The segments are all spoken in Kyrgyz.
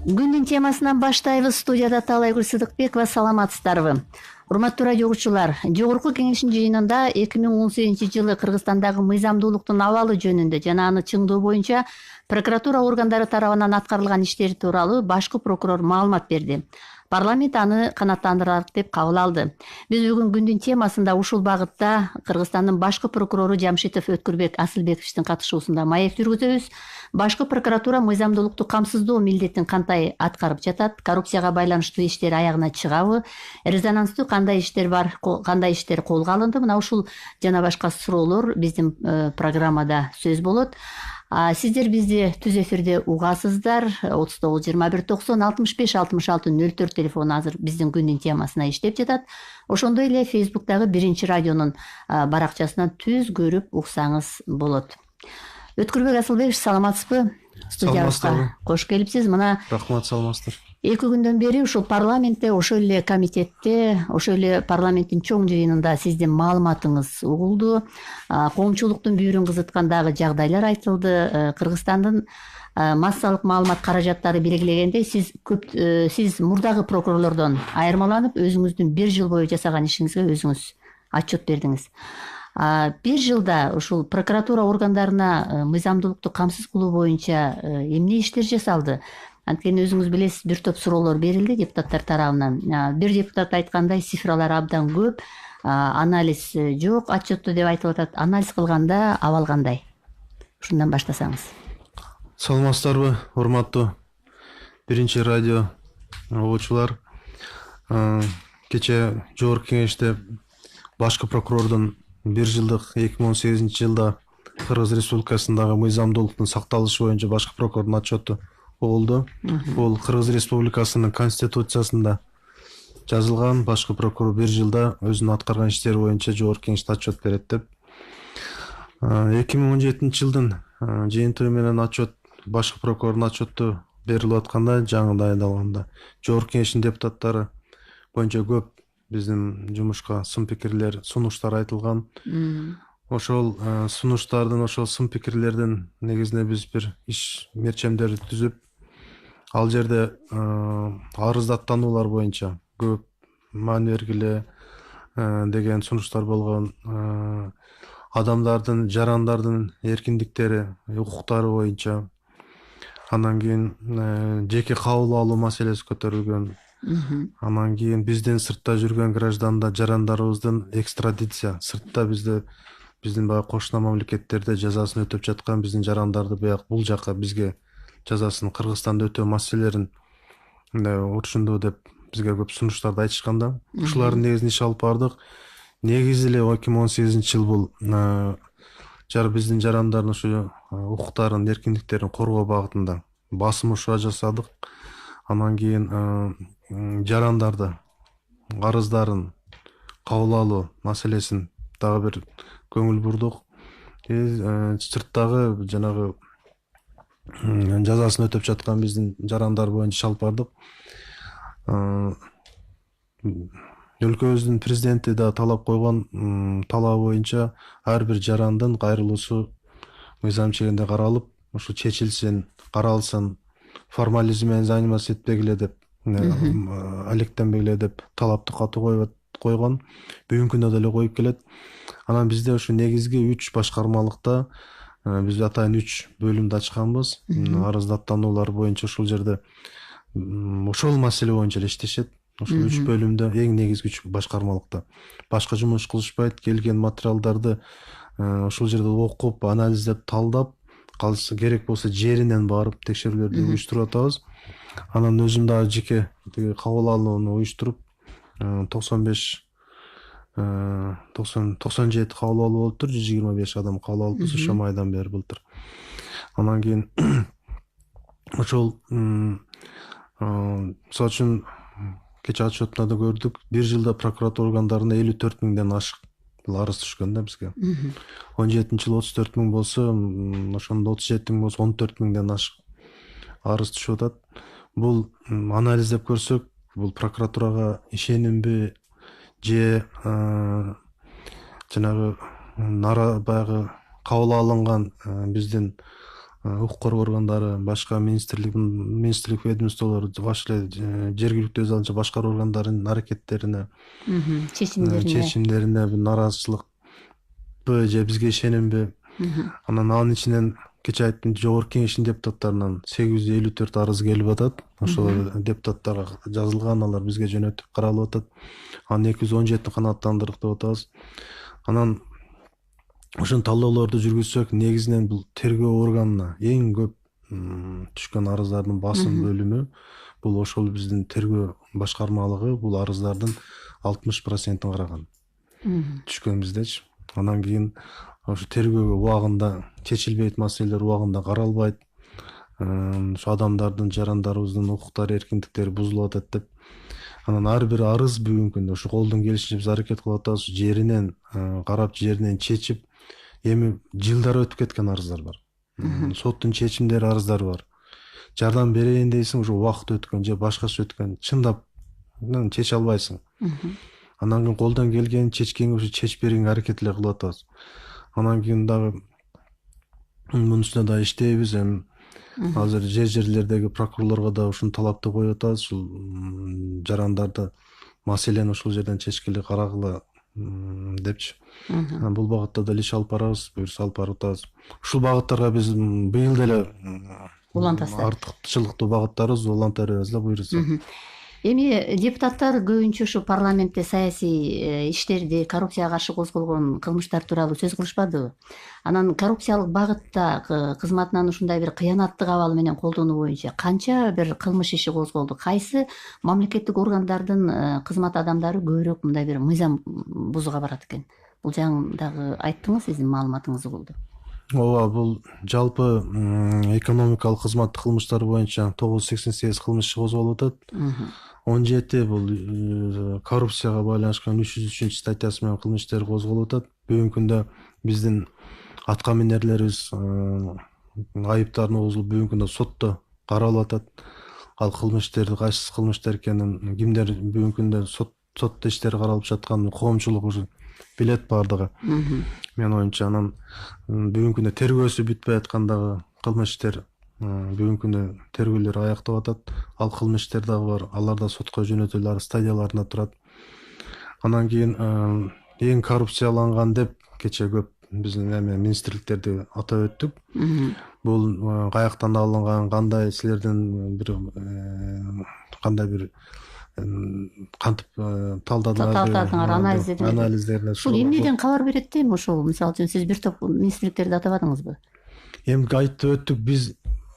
Күндүн темасынан баштайбыз. Студияда Талайгүл Сыдыкбекова. Саламатсыздарбы? Урматтуу радио угуучулар, Жогорку Кеңештин жыйынында 2018-жылы Кыргызстандагы мыйзамдуулуктун абалы жөнүндө жана аны чыңдоо боюнча прокуратура органдары тарабынан аткарылган иштер тууралуу башкы прокурор маалымат берди. Парламент аны канааттандырарлык деп кабыл алды. Биз бүгүн күндүн темасында ушул багытта Кыргызстандын башкы прокурору Жамшитов Өткүрбек Асылбековичтин катышуусунда маек жүргүзөбүз. Башкы прокуратура мыйзамдуулукту камсыздоо милдетин кандай аткарып жатат, коррупцияга байланыштуу иштер аягына чыгабы, резонанстуу кандай иштер бар, кандай иштер колго алынды, мына ушул жана башка суроолор биздин программада сөз болот. Сиздер бизди түз эфирде угасыздар. 39-21-90-65-66-04 телефону азыр биздин күндүн темасына иштеп жатат. Ошондой эле Фейсбуктагы Биринчи радионун баракчасынан түз көрүп уксаңыз болот. Өткүрбек Асылбекович, саламатсызбы? Студиябызга кош келипсиз. Мына рахмат, саламатсыздар. 2 күндөн бери ушул парламентте, ошол эле комитетте, ошол эле парламенттин чоң жыйынында сиздин маалыматыңыз угулду. Коомчулуктун бүйүрүн кызыткан дагы жагдайлар айтылды. Кыргызстандын массалык маалымат каражаттары белгилегендей, сиз мурдагы прокурорлордон айырмаланып, өзүңүздүн 1 жыл бою жасаган ишиңизге өзүңүз отчет бердиңиз. 1 жылда ушул прокуратура органдарына мыйзамдуулукту камсыз кылуу боюнча эмне иштер жасалды? Анткени өзүңүз билесиз, бир топ суроолор берилди депутаттар тарабынан. Бир депутат айткандай, цифралар абдан көп, анализ жок отчетто деп айтылып атат. Анализ кылганда абал кандай? Ушундан баштасаңыз. Саламатсыздарбы, урматтуу Биринчи радио угуучулар. Кече Жогорку Кеңеште башкы прокурордун 1 жылдык 2018-жылда Кыргыз Республикасындагы мыйзамдуулуктун сакталышы боюнча башкы прокурордун отчету болду. Бул Кыргыз Республикасынын конституциясында жазылган. Башкы прокурор 1 жылда өзүнүн аткарган иштери боюнча Жогорку Кеңеште отчет берет деп. 2017-жылдын жыйынтыгы менен отчет, башкы прокурордун отчету берилип атканда, жаңы дайындалганда, Жогорку Кеңештин депутаттары боюнча көп биздин жумушка сын пикирлер, сунуштар айтылган. Ошол сунуштардын, ошол сын пикирлердин негизинде биз бир иш мерчемдерди түзүп, ал жерде арыздаттануулар боюнча көп маани бергиле деген сунуштар болгон. Адамдардын, жарандардын эркиндиктери, укуктары боюнча, анан кийин жеке кабыл алуу маселеси көтөрүлгөн. Анан кийин биздин сыртта жүргөн граждандар, жарандарыбыздын экстрадиция, сыртта биздин баягы кошуна мамлекеттерде жазасын өтөп жаткан биздин жарандарды бул жака бизге жазасын Кыргызстанда өтөө маселелерин урушунду деп бизге көп сунуштарды айтышканда, ушулардын негизинде иш алып бардык. Негизи эле 2018-жыл бул биздин жарандардын ушу укуктарын, эркиндиктерин коргоо багытында басым ушуга жасадык. Анан кийин жарандарды арыздарын кабыл алуу маселесин дагы бир көңүл бурдук. Сырттагы жанагы жазасын өтөп жаткан биздин жарандар боюнча иш алып бардык. Өлкөбүздүн президенти да талап койгон талабы боюнча ар бир жарандын кайрылуусу мыйзам чегинде каралып, ушу чечилсин, каралсын, формализм менен заниматься этпегиле деп, алектенбегиле деп талапты катуу койгон. Бүгүнкү күндө деле коюп келет. Анан бизде ушу негизги 3 башкармалыкта биз атайын 3 бөлүмдү ачканбыз. Арыздаттануулар боюнча ушул жерде ошол маселе боюнча эле иштешет. Ушул 3 бөлүмдө эң негизги 3 башкармалыкта. Башка жумуш кылышпайт, келген материалдарды ушул жерде окуп, анализдеп, талдап, калса керек болсо жеринен барып текшерүүлөрдү уюштуруп атабыз. Анан өзүм дагы жеке кабыл алууну уюштуруп 97 кабыл алуу болуптур, 125 адам кабыл алыпбыз ошо майдан бери былтыр. Анан кийин ошол мисалы үчүн кече отчетунда да көрдүк, 1 жылда прокуратура органдарына 54 миңден ашык арыз түшкөн да бизге. 17-жылы 34 миң болсо, ошондо 37 миң болсо 14 миңден ашык арыз түшүп атат. Бул анализдеп көрсөк, бул прокуратурага ишенимби же жанагы баягы кабыл алынган биздин укук коргоо органдары, башка министрлик ведомстволору, баш эле жергиликтүү өз алынча башкаруу органдарынын аракеттерине, чечимдерине нааразычылыкпы же бизге ишенимби? Анан анын ичинен кечээ айттым, жогорку кеңештин депутаттарынан 854 арыз келип атат. Ошол депутаттарга жазылган, алар бизге жөнөтүп каралып атат. Анын 217 канааттандырдык деп атабыз. Анан ошон талдаулорду жүргүзсөк, негизинен бул тергөө органына эң көп түшкөн арыздардын басым бөлүмү бул ошол биздин тергөө башкармалыгы бул арыздардын 60%-ин караган. Түшкөн биздечи. Анан кийин ошо тергөө убагында чечилбейт маселелер, убагында каралбайт. Ошо адамдардын, жарандарыбыздын укуктары, эркиндиктери бузулуп атат деп. Анан ар бир арыз бүгүнкү күндө ошо колдон келишинче биз аракет кылып атабыз. Жеринен карап, жеринен чечип, эми жылдар өтүп кеткен арыздар бар. Соттун чечимдери арыздар бар. Жардам берейин дейсиң, ошо убакыт өткөн же башкача өткөн, чындап чече албайсың. Анан кийин колдон келген чечкенге ошо чечип бергенге аракет эле кылып атабыз. Анан кийин дагы мунун үстүнө да иштейбиз. Эми азыр жерлердеги прокурорлорго да ушуну талапты коюп атабыз. Ушул жарандарды маселени ушул жерден чечкиле, карагыла депчи. Бул багытта да иш алып барабыз, буюрса алып барып атабыз. Ушул багыттарга биз быйыл деле артыкчылыктуу багыттарыбыз уланта беребиз да, буюрса. Эми депутаттар көбүнчө ушу парламентте саясий иштерди, коррупцияга каршы козголгон кылмыштар тууралуу сөз кылышпадыбы? Анан коррупциялык багытта кызматынан ушундай бир кыянаттык абалы менен колдонуу боюнча канча бир кылмыш иши козголду? Кайсы мамлекеттик органдардын кызмат адамдары көбүрөөк мындай бир мыйзам бузууга барат экен? Бул жагындагы айттыңыз, сиздин маалыматыңызды болду. Ооба, бул жалпы экономикалык кызматтык кылмыштар боюнча 988 кылмыш иши козголуп атат. 17 бул коррупцияга байланышкан 303 статьясы менен кылмыш иштери козголуп атат. Бүгүнкү күндө биздин атка минерлерибиз айыптарын козулуп бүгүнкү күндө сотто каралып атат. Ал кылмыш иштерди кайсы кылмыш иштер экенин, кимдер бүгүнкү күндө сотто иштери каралып жатканын коомчулук уже билет бардыгы. Менин оюмча, анан бүгүнкү күндө тергөөсү бүтпөй аткандагы кылмыш иштер бүгүнкү күндө тергөөлөр аяктап атат. Ал кылмыш иштер дагы бар. Алар да сотко жөнөтүлөр стадияларында турат. Анан кийин эң коррупцияланган деп кечээ көп биздин министрликтерди атап өттүк. Бул каяктан алынган, кандай силердин бир кандай бир кантип талдадыңар, анализдерине. Бул эмнеден кабар берет дейм? Ошол мисалы үчүн сиз бир топ министрликтерди атабадыңызбы? Эми айтып өттүк,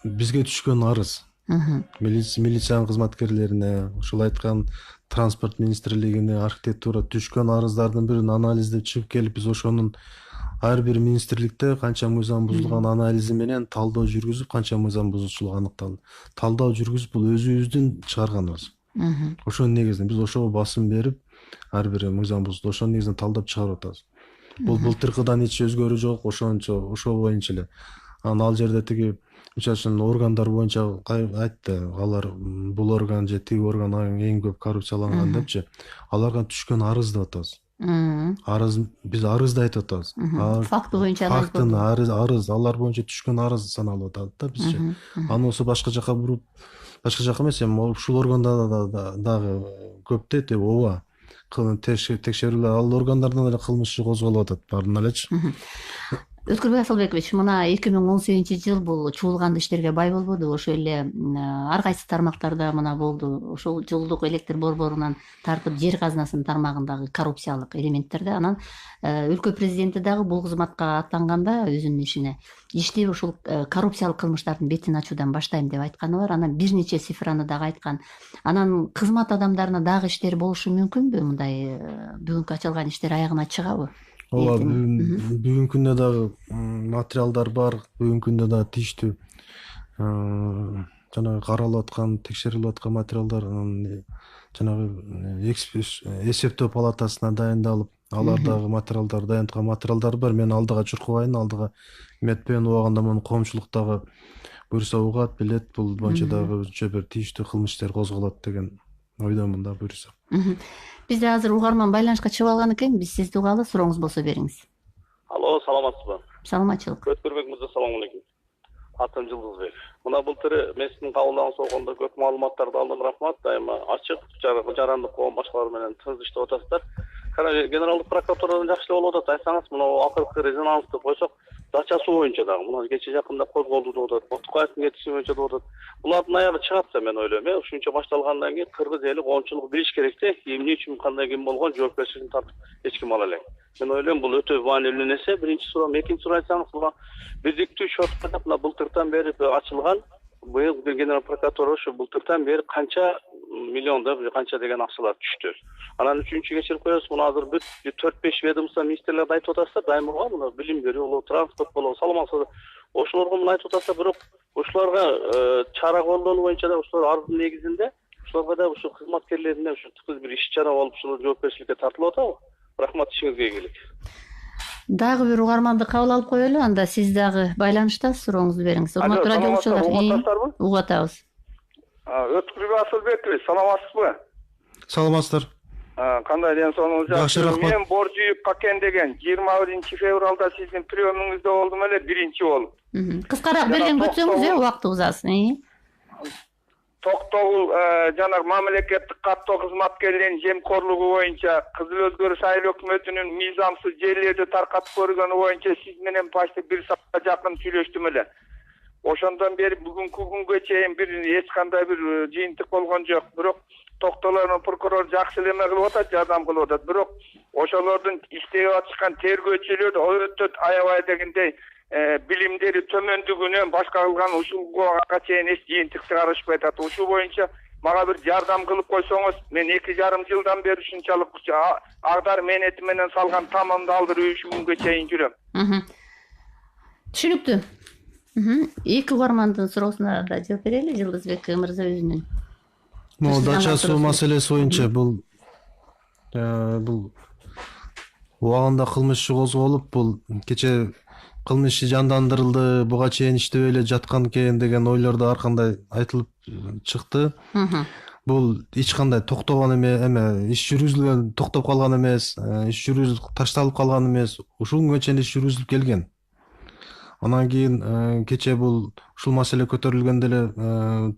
бизге түшкөн арыз. Милициянын кызматкерлерине, ушул айткан транспорт министрлигине, архитектура түшкөн арыздардын бирин анализдеп чыгып келип, биз ошонун ар бир министрликте канча мыйзам бузулган анализи менен талдоо жүргүзүп, канча мыйзам бузуучулук аныкталды. Талдоо жүргүзүп, бул өзүбүздүн чыгарганыбыз. Ошонун негизинде биз ошого басым берип, ар бир мыйзам бузду, ошонун негизинде талдап чыгарып атабыз. Бул былтыркыдан эч өзгөрүү жок, ошол боюнча эле. Анан ал жерде тиги мисалы үчүн органдар боюнча айтты, алар бул орган же тиги орган эң көп коррупцияланган депчи. Аларга түшкөн арыз деп атабыз. Арыз, биз арызды айтып атабыз. Факты боюнча арыз, алар боюнча түшкөн арыз саналып атат да бизче. Анысы башка жака буруп, башка жака эмес, эми ушул органда дагы көп дейт, ооба. Текшерүүлөр ал органдардан эле кылмыш иши козголуп атат, баарынан элечи. Өткүрбай Асылбекович, мына 2018 бул чуулган иштерге бай болбоду. Ошо эле ар кайсы тармактарда мына болду. Ошол жылдык электр борборунан тартып жер казынасынын тармагындагы коррупциялык элементтерде. Анан өлкө президенти дагы бул кызматка аттанганда өзүнүн ишине иштеп ушул коррупциялык кылмыштардын бетин ачуудан баштайм деп айтканы бар. Анан бир нече цифраны дагы айткан. Анан кызмат адамдарына дагы иштер болушу мүмкүнбү? Мындай бүгүнкү ачылган иштер аягына чыгабы? Ооба, бүгүнкү күндө дагы материалдар бар, бүгүнкү күндө дагы тийиштүү жанагы каралып аткан, текшерилип аткан материалдар жанагы эсептөө палатасына дайындалып, алардагы материалдар даянткан материалдар бар. Мен алдыга чуркубайын, алдыга эметпейин, убагында муну коомчулуктагы буюрса угат, билет, бул боюнча дагы бир тийиштүү кылмыш иштер козголот деген ойдомун да, буюрса. Бизде азыр угарман байланышка чыгып алган экен, биз сизди угалы, сурооңуз болсо бериңиз. Алло, саламатсызбы? Саламатчылык. Өткөрбек мырза, салам алейкум. Атым Жылдызбек. Мына былтыры мен сиздин кабылдаган согондо көп маалыматтарды алдым, рахмат. Дайыма ачык, жарандык коом башкалар менен тыныч иштеп атасыздар. Генералдык прокуратурадан жакшы болуп атат. Айтсаңыз, мына акыркы резонансты койсок, дачасы боюнча дагы мына кече жакында козголду деп атат. Боттукаевдин кетиши боюнча деп атат. Булардын аягы чыгат да мен ойлойм. Ушунча башталгандан кийин кыргыз эли коомчулук билиш керек да, эмне үчүн кандай ким болгон жоопкерчиликтин тартып эч ким ала элек. Мен ойлойм, бул өтө маанилүү нерсе. Биринчи суроо, экинчи суроо айтсаңыз, мына бирдиктүү шотко мына былтыртан бери ачылган, быйыл генерал прокуратура ушу былтыртан бери канча миллион деп канча деген акчалар түштү. Анан үчүнчү кечирип коесуз, мына азыр бүт 4-5 ведомство министрлерди айтып атасыздар, дайыма мына билим берүү болобу, транспорт болобу, саламатсыз. Ошолорго мына айтып атасыздар, бирок ошолорго чара колдонуу боюнча да ошолор арыздын негизинде ошолорго да ушу кызматкерлерине ушу тыгыз бир иш-чара болуп, ушул жоопкерчиликке тартылып атабы? Рахмат, ишиңизге ийгилик. Дагы бир угарманды кабыл алып коелу, анда сиз дагы байланыштасыз, сурооңузду бериңиз. Урматтуу радио угуучулар, угуп атабыз. Өткүрбек Асылбекович, саламатсызбы? Саламатсыздар. Кандай ден соңуңуз Жакшы, рахмат. Мен боржуюп Какен деген 21-февралда сиздин приемуңузда болдум эле, биринчи болуп. Кыскараак белгенге өтсөңүз, убактыбыз аз. Токтогул жанагы мамлекеттик каттоо кызматкерлеринин жемкорлугу боюнча Кызыл Өзгөрүш айыл өкмөтүнүн мыйзамсыз жерлерди таркатып көргөнү боюнча сиз менен почти бир саатка жакын сүйлөштүм эле. Ошондон бери бүгүнкү күнгө чейин эч кандай бир жыйынтык болгон жок. Бирок токтолордун прокурор жакшы эле эме кылып атат, жардам кылып атат. Бирок ошолордун иштеп атышкан тергөөчүлөр өтө аябай дегендей билимдери төмөндүгүнөн башка кылган ушулга чейин эч жыйынтык чыгарышпай атат. Ушул боюнча мага бир жардам кылып койсоңуз, мен 2,5 жылдан бери ушунчалык агдар мээнети менен салган тамамды алдырып ушу күнгө чейин жүрөм. Түшүнүктүү. Эки угармандын суроосуна да жооп берели, Жылдызбек мырза өзүнүн. Могу дачасы маселеси боюнча бул убагында кылмыш иши козголуп, бул кече кылмыш иши жандандырылды, буга чейин иштебей эле жаткан экен деген ойлорду ар кандай айтылып чыкты. Бул эч кандай токтогон эме, иш жүргүзүлгөн, токтоп калган эмес, иш жүргүзүлүп ташталып калган эмес. Ушул күнгө чейин иш жүргүзүлүп келген. Анан кийин кече бул ушул маселе көтөрүлгөндө эле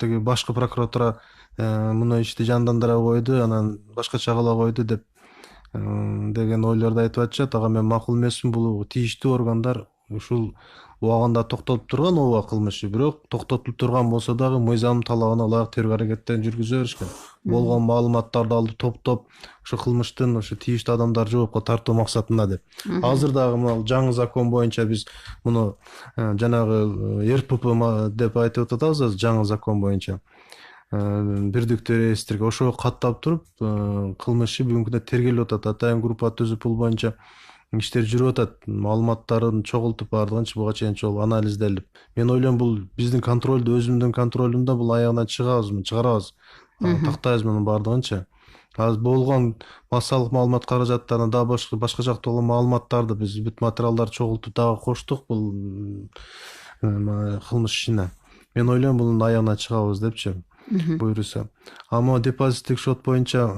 тиги башкы прокуратура муну ишти жандандыра койду, анан башкача кыла койду деп деген ойлорду айтып атышат. Ага мен макул эмесмин. Бул тийиштүү органдар ушул убагында токтотуп турган ооба кылмышы, бирок токтотуп турган болсо дагы мыйзам талабына ылайык тергөө аракеттерин жүргүзө беришкен. Болгон маалыматтарды алып топтоп ушу кылмыштын ушу тийиштүү адамдарды жоопко тартуу максатында деп. Азыр дагы мына жаңы закон боюнча биз муну жанагы РПП деп айтып атабыз, жаңы закон боюнча. Бирдиктүү реестрге ошого каттап туруп, кылмышы бүгүнкү күндө тергелип атат. Атайын группа түзүп бул боюнча иштер жүрүп атат. Маалыматтарын чогултуп бардыгынча буга чейин чогуу анализделип. Мен ойлойм, бул биздин контролдо, өзүмдүн контролумда бул аягына чыгарабыз. Тактайбыз мунун бардыгынча. Азыр болгон массалык маалымат каражаттарына дагы башка жакта болгон маалыматтарды биз бүт материалдарды чогултуп дагы коштук бул кылмыш ишине. Мен ойлойм, бунун аягына чыгабыз депчи. Буйруса. Ама депозиттик шот боюнча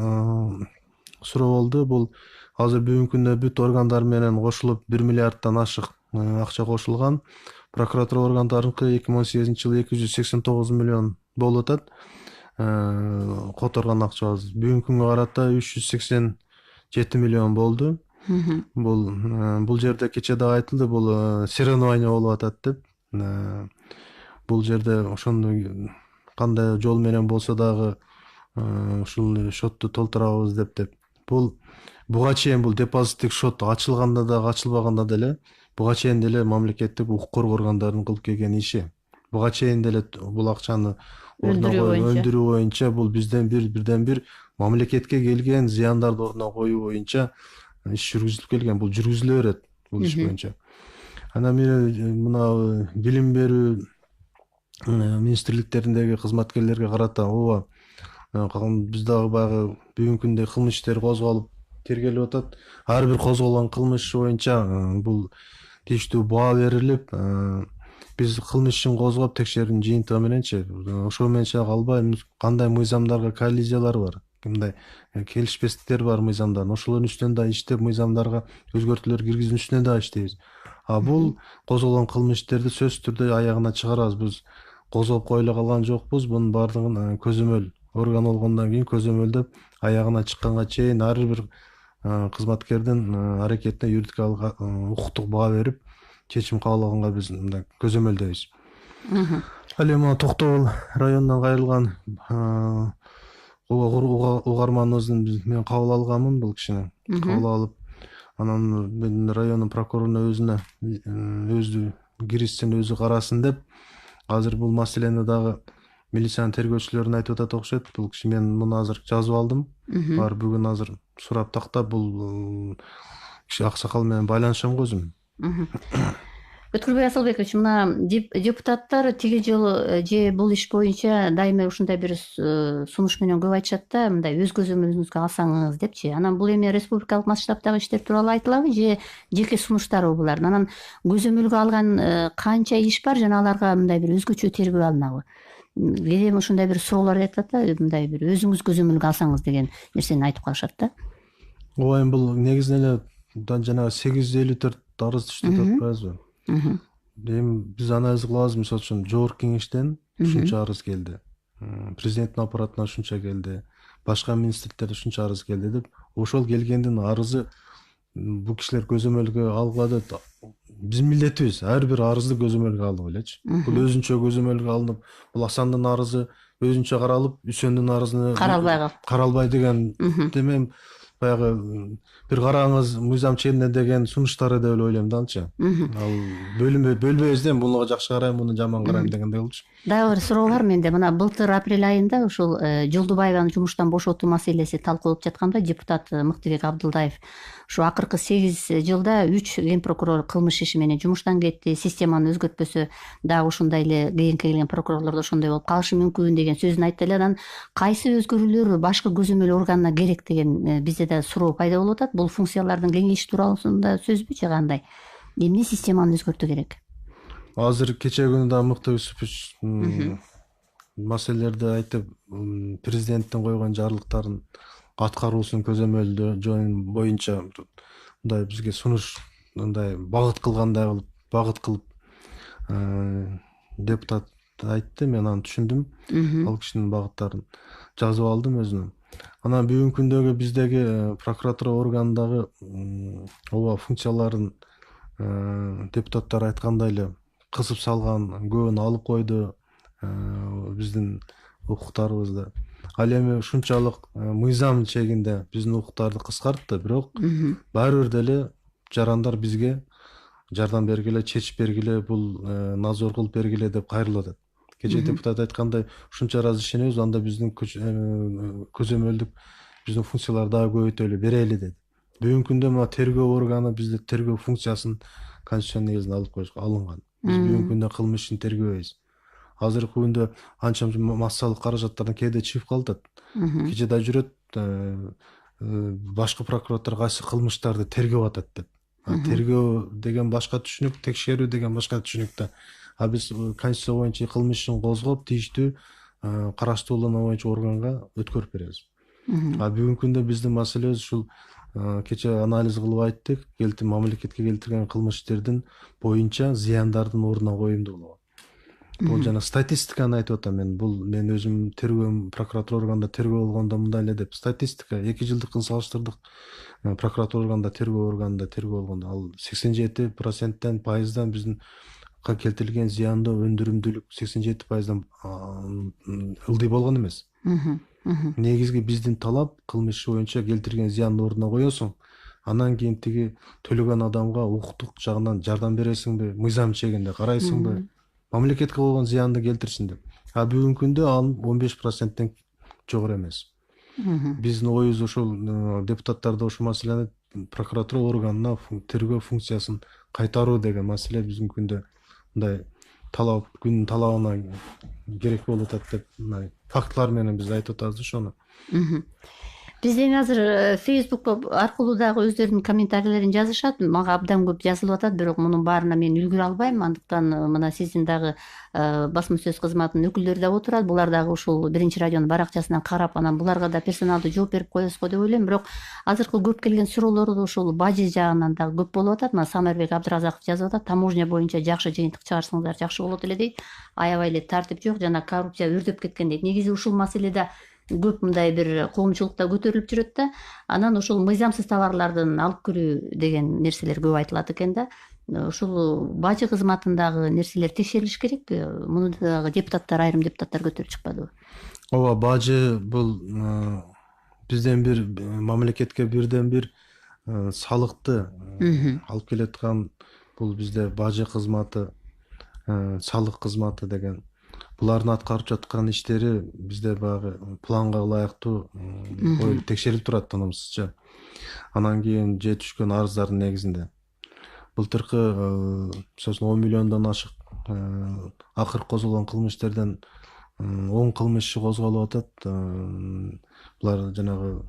суроо болду. Бул азыр бүгүнкү күндө бүт органдар менен кошулуп 1 миллиарддан ашык акча кошулган. Прокуратура органдарыныкы 2018-жылы 289 миллион болуп атат. Которгон акчабыз бүгүнкү күнгө карата 387 миллион болду. Бул жерде кече дагы айтылды, бул соревнование болуп атат деп. Бул жерде ошондо кандай жол менен болсо дагы ушул шотту толтурабыз деп. Буга чейин бул депозиттик шот ачылганда дагы ачылбаганда деле буга чейин деле мамлекеттик укук коргоо органдарынын кылып келген иши. Буга чейин деле бул акчаны өндүрүү боюнча бул бирден бир мамлекетке келген зыяндарды ордуна коюу боюнча иш жүргүзүлүп келген. Бул жүргүзүлө берет бул иш боюнча. Анан мына билим берүү министрликтериндеги кызматкерлерге карата ооба биз дагы баягы бүгүнкү күндө кылмыш иштери козголуп тергелип атат. Ар бир козголгон кылмыш боюнча бул тийиштүү баа берилип, биз кылмыш ишин козгоп текшерүүнүн жыйынтыгы мененчи ошол менен чек албай кандай мыйзамдарга коллизиялар бар. мындай келишпестиктер бар мыйзамдардын, ошолордун үстүнөн да иштеп, мыйзамдарга өзгөртүүлөр киргизүү үстүнөн да иштейбиз. Бул козголгон кылмыш иштерди сөзсүз түрдө аягына чыгарабыз. Биз козголуп кое эле калган жокпуз. Бунун баардыгын көзөмөл орган болгондон кийин көзөмөлдөп аягына чыкканга чейин ар бир кызматкердин аракетине юридикалык укуктук баа берип чечим кабыл алганга биз мындай көзөмөлдөйбүз. Ал эми Токтогул районунан кайрылган угарманыбыздын мен кабыл алганмын бул кишини. Кабыл алып, анан мен райондун прокуроруна өзү киришсин, өзү карасын деп, азыр бул маселени дагы милициянын тергөөчүлөрүнө айтып атат окшойт. Бул киши мен муну азыр жазып алдым. Бар бүгүн азыр сурап тактап бул киши аксакал менен байланышам өзүм. Өткүрбай Асылбекович, мына депутаттар тиги жолу же бул иш боюнча дайыма ушундай бир сунуш менен көп айтышат да, мындай өз көзөмөлүңүзгө алсаңыз депчи. Анан бул эми республикалык масштабтагы иштер тууралуу айтылабы же жеке сунуштарбы булардын? Анан көзөмөлгө алган канча иш бар жана аларга мындай бир өзгөчө тергөө алынабы? Кээде ушундай бир суроолор айтылат да, мындай бир өзүңүз көзөмөлгө алсаңыз деген нерсени айтып калышат да. Ооба, эми бул негизинен эле жанагы 854 арыз түштү деп атпайбызбы? Эми биз анализ кылабыз. Мисалы үчүн жогорку кеңештен ушунча арыз келди, президенттин аппаратынан ушунча келди, башка министрликтерден ушунча арыз келди деп, ошол келгендин арызы бул кишилер көзөмөлгө алгыла деп биздин милдетибиз ар бир арызды көзөмөлгө алып элечи. Бул өзүнчө көзөмөлгө алынып, бул Асандын арызы өзүнчө каралып, Үсөндүн арызы каралбай деген демем баягы бир караңыз мыйзам чегинде деген сунуштары деп эле ойлойм да анча. Ал бөлбөйбүз да, муну жакшы карайм, муну жаман карайм дегендей болчу. Дагы бир суроо бар менде. Мына былтыр апрель айында ушул Жолдубаеваны жумуштан бошотуу маселеси талкууланып жатканда депутат Мыктыбек Абдылдаев ушу акыркы 8 жылда 3 ген прокурор кылмыш иши менен жумуштан кетти, системаны өзгөртпөсө дагы ушундай эле кийинки келген прокурорлор да ошондой болуп калышы мүмкүн деген сөзүн айтты эле. Анан кайсы өзгөрүүлөр башкы көзөмөл органына керек деген бизде да суроо пайда болуп атат. Бул функциялардын кеңейиши туурасында сөзбү же кандай? Эмне системаны өзгөртүү керек? Азыр кечээ күнү да Мыкты Юсупович маселелерди айтып, президенттин койгон жарлыктарын аткаруусун көзөмөлдөө боюнча мындай бизге сунуш мындай багыт кылып депутат айтты. Мен аны түшүндүм. Ал кишинин багыттарын жазып алдым өзүнө. Анан бүгүнкү күндөгү биздеги прокуратура органындагы ооба функцияларын депутаттар айткандай эле кысып салган, көбүн алып койду биздин укуктарыбызды. Ал эми ушунчалык мыйзам чегинде биздин укуктарды кыскартты, бирок баары бир деле жарандар бизге жардам бергиле, чечип бергиле, бул надзор кылып бергиле деп кайрылып атат. Кечээ депутат айткандай, ушунча разрешениебиз, анда биздин көзөмөлдүк биздин функцияларды дагы көбөйтөлү, берели деди. Бүгүнкү күндө мына тергөө органы бизде тергөө функциясын конституциянын негизинде алып коюшка алынган. Биз бүгүнкү күндө кылмыш ишин тергөөбүз. Азыркы күндө анча массалык каражаттардан кээде чыгып калат. Кечээ да жүрөт, башкы прокуратура кайсы кылмыштарды тергеп атат деп. Тергөө деген башка түшүнүк, текшерүү деген башка түшүнүк да. Биз конституция боюнча кылмыш ишин козгоп, тийиштүү караштуулугу боюнча органга өткөрүп беребиз. Бүгүнкү күндө биздин маселебиз ушул кечээ анализ кылып айттык, мамлекетке келтирген кылмыш иштердин боюнча зыяндардын ордуна коюмдуулугу. Бул жана статистиканы айтып атам мен. Бул мен өзүм тергөө прокуратура органында тергөө болгондо мындай эле деп статистика 2 жылдыкын салыштырдык. Прокуратура органында тергөө болгондо ал 87%-тен пайыздан биздин келтирилген зыяндоо өндүрүмдүүлүк 87%-дан ылдый болгон эмес. Негизги биздин талап кылмыш боюнча келтирген зыяндын ордуна коесуң, анан кийин тиги төлөгөн адамга укуктук жагынан жардам бересиңби, мыйзам чегинде карайсыңбы, мамлекетке болгон зыянды келтирсин деп. Бүгүнкү күндө ал 15%-тен жогору эмес. Биздин оюбуз ошол депутаттарда ошол маселени прокуратура органына тергөө функциясын кайтаруу деген маселе биздин күндө мындай талап, күнүн талабына керек болуп атат деп фактылар менен биз айтып атабыз ошону. Бизден азыр Facebook аркылуу дагы өздөрүнүн комментарийлерин жазышат. Мага абдан көп жазылып атат, бирок мунун баарына мен үлгүрө албайм. Андыктан мына сиздин дагы басма сөз кызматынын өкүлдөрү да отурат. Булар дагы ушул Биринчи радионун баракчасынан карап, анан буларга да персоналдуу жооп берип коесуз го деп ойлойм. Бирок азыркы көп келген суроолор ушул бажы жагынан дагы көп болуп атат. Мына Самарбек Абдыразаков жазып атат: таможня боюнча жакшы жыйынтык чыгарсаңыздар жакшы болот эле дейт. Аябай эле тартип жок жана коррупция өрдөп кеткен дейт. Негизи ушул маселеде көп мындай бир коомчулукта көтөрүлүп жүрөт да, анан ушул мыйзамсыз товарлардын алып кирүү деген нерселер көп айтылат экен да. Ушул бажы кызматындагы нерселер текшерилиш керек. Муну дагы депутаттар, айрым депутаттар көтөрүп чыкпадыбы? ооба, бажы бул бизден бир мамлекетке бирден бир салыкты алып келаткан, бул бизде бажы кызматы, салык кызматы деген. Булардын аткарып жаткан иштери бизде баягы планга ылайыктуу текшерилип турат тынымсызча. Анан кийин же түшкөн арыздардын негизинде. Былтыркы 10 миллиондон ашык акыр козголгон кылмыш иштерден 10 кылмыш иши козголуп атат. Булар жанагы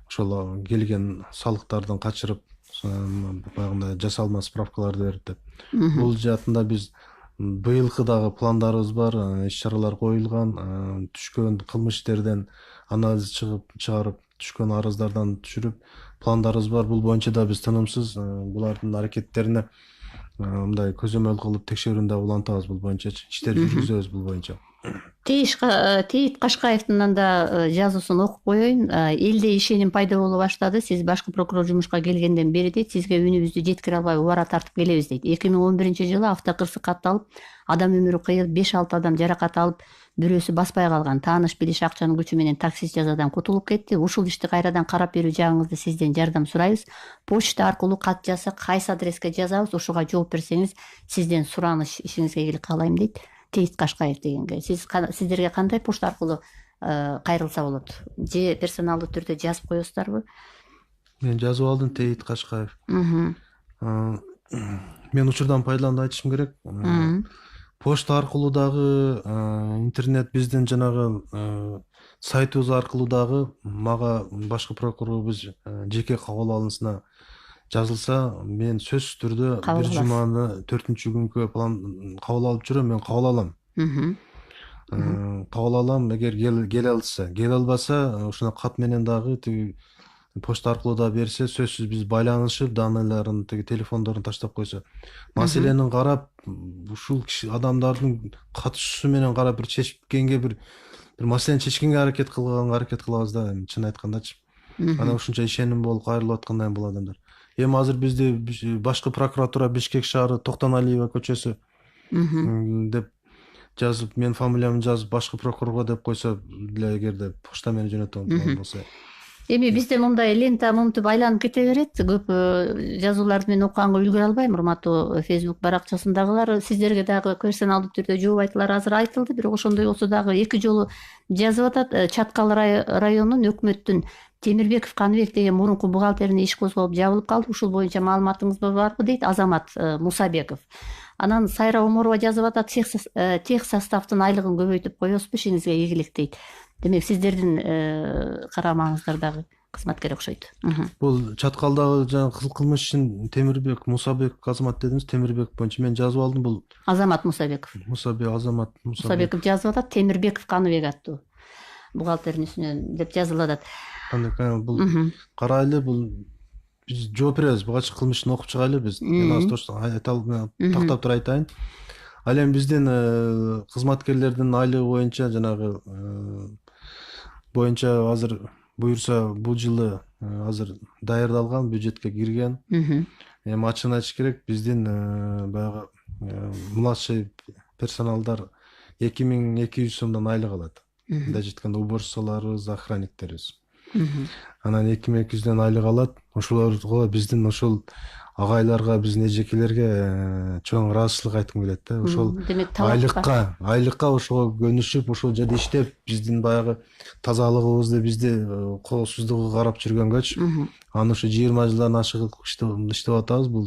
ошол келген салыктардан качырып баягындай жасалма справкаларды берип деп. Бул жаатында биз быйылкы дагы пландарыбыз бар, иш чаралар коюлган. Түшкөн кылмыш иштерден анализ чыгарып, түшкөн арыздардан түшүрүп пландарыбыз бар. Бул боюнча да биз тынымсыз булардын аракеттерине мындай көзөмөл кылып текшерүүнү да улантабыз. Бул боюнча иштер жүргүзөбүз бул боюнча. Тейит Кашкаевдин да жазуусун окуп коеюн. Элде ишеним пайда боло баштады. Сиз башкы прокурор жумушка келгенден бери дейт, сизге үнүбүздү жеткире албай убара тартып келебиз дейт. 2011-жылы автокырсык катталып, адам өмүрү кыйылып, 5-6 адам жаракат алып, бирөөсү баспай калган. Тааныш билиш акчанын күчү менен таксист жазадан кутулуп кетти. Ушул ишти кайрадан карап берүү жагыңызды сизден жардам сурайбыз. Почта аркылуу кат жазсак, кайсы адреске жазабыз, ушуга жооп берсеңиз сизден сураныш ишиңизге ийгилик каалайм дейт. Тейит Кашкаев дегенге сиздерге кандай почта аркылуу кайрылса болот? Же персоналдуу түрдө жазып коесуздарбы? Мен жазып алдым, Тейит Кашкаев. Мен учурдан пайдаланып айтышым керек. Почта аркылуу дагы, интернет биздин жанагы сайтыбыз аркылуу дагы мага башкы прокурорубуз жеке кабыл алуусуна жазылса, мен сөзсүз түрдө бир жуманы 4-күнгө план кабыл алып жүрөм, мен кабыл алам. Кабыл алам, эгер келе алса. Келе албаса, ушуна кат менен дагы тиги почта аркылуу да берсе, сөзсүз биз байланышып, данныйларын, тиги телефондорун таштап койсо, маселени карап, ушул киши адамдардын катышуусу менен карап бир чечкенге, бир маселени чечкенге аракет кылабыз да, чын айткандачы. Анан ушунча ишеним болуп кайрылып аткандай бул адамдар. Эми азыр бизде башкы прокуратура Бишкек шаары Токтоналиева көчөсү деп жазып, мен фамилиямды жазып башкы прокурорго деп койсо деле, эгерде почта менен жөнөтөм болсо. Эми бизде мындай лента мынтип айланып кете берет. Көп жазууларды мен окуганга үлгүрө албайм. Урматтуу Facebook баракчасындагылар, сиздерге дагы персоналдуу түрдө жооп айтылар азыр айтылды. Бирок ошондой болсо дагы 2 жолу жазып атат. Чаткал районунун өкмөттүн Темирбеков Каныбек деген мурунку бухгалтерине иш козголуп жабылып калды. Ушул боюнча маалыматыңыз барбы дейт Азамат Мусабеков. Анан Сайра Оморова жазып атат: тех составдын айлыгын көбөйтүп коесузбу, ишиңизге ийгилик дейт. Демек сиздердин карамаңыздардагы кызматкер окшойт. Бул Чаткалдагы жаңы кылмыш ишин Темирбек Мусабеков Азамат дедиңиз, Темирбеков боюнча мен жазып алдым. Бул Азамат Мусабеков. Азамат Мусабеков жазып атат, Темирбеков Каныбек аттуу бухгалтердин үстүнөн деп жазылып атат. Бул карайлы, бул биз жооп беребиз, буга кылмыштын окуп чыгайлы биз. Мен азыр тактап туруп айтайын. Ал эми биздин кызматкерлердин айлыгы боюнча жанагы боюнча азыр буюрса бул жылы азыр даярдалган, бюджетке кирген. Эми ачыгын айтыш керек, биздин баягы младший персоналдар 2200 сомдон айлык алат. Мындай жеткенде уборщицаларыбыз, охранниктерибиз. Анан 2200дөн айлык алат. Ошолорго биздин ошол агайларга, биздин эжекелерге чоң ыраазычылык айткым келет да. Ошол айлыкка ошого көнүшүп, ошол жерде иштеп, биздин баягы тазалыгыбызды, бизди коопсуздугу карап жүргөнгөчү, аны ушу 20 жылдан ашык иштеп атабыз бул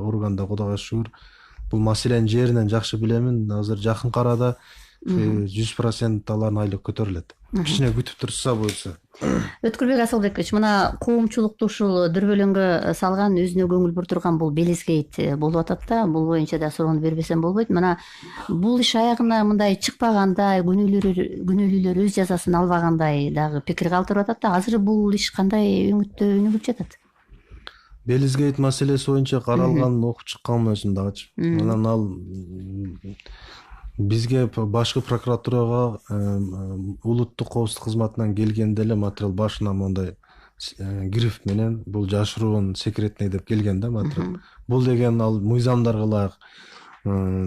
органда, Кудайга шүгүр. Бул маселени жеринен жакшы билемин. Азыр жакын арада 100% алардын айлыгы көтөрүлөт. Кичине күтүп турса буюрса. Өткүлбек Асылбекович, мына коомчулукту ушул дүрбөлөңгө салган, өзүнө көңүл буртурган бул Белизгейт болуп атат да. Бул боюнча да суроону бербесем болбойт. Мына бул иш аягына мындай чыкпагандай, күнөөлүүлөр өз жазасын албагандай дагы пикир калтырып атат да. Азыр бул иш кандай өңүттө өнүгүп жатат? Белизгейт маселеси боюнча каралганын окуп чыкканмын өзүм дагычы. Анан ал бизге башкы прокуратурага улуттук коопсуздук кызматынан келгенде эле материал башына мондай гриф менен бул жашыруун секретный деп келген да материал. Бул деген ал мыйзамдарга ылайык